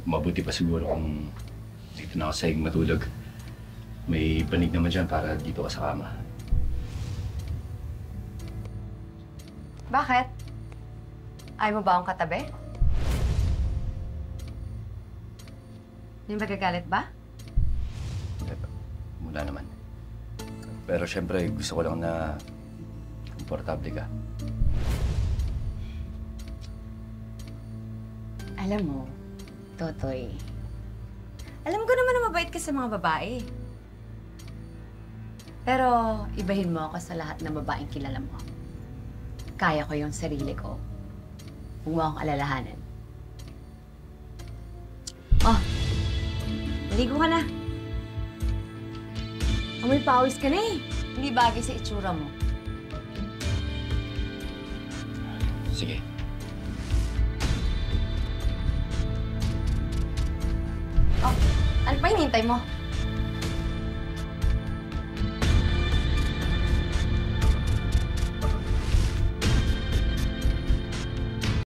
Mabuti pa siguro kung dito na ako sa matulog. May banig naman dyan para dito ka sa kama. Bakit? Ayaw mo ba akong katabi? May magagalit ba? Wala naman. Pero syempre, gusto ko lang na komportable ka. Alam mo, Totoy, alam ko naman na mabait ka sa mga babae. Pero ibahin mo ako sa lahat ng babaeng kilala mo. Kaya ko yung sarili ko. Huwag mo akong alalahanin. Oh, maligo ka na. Amoy pawis ka na eh. Hindi bagay sa itsura mo. Sige. Oh, ano pa hinihintay mo?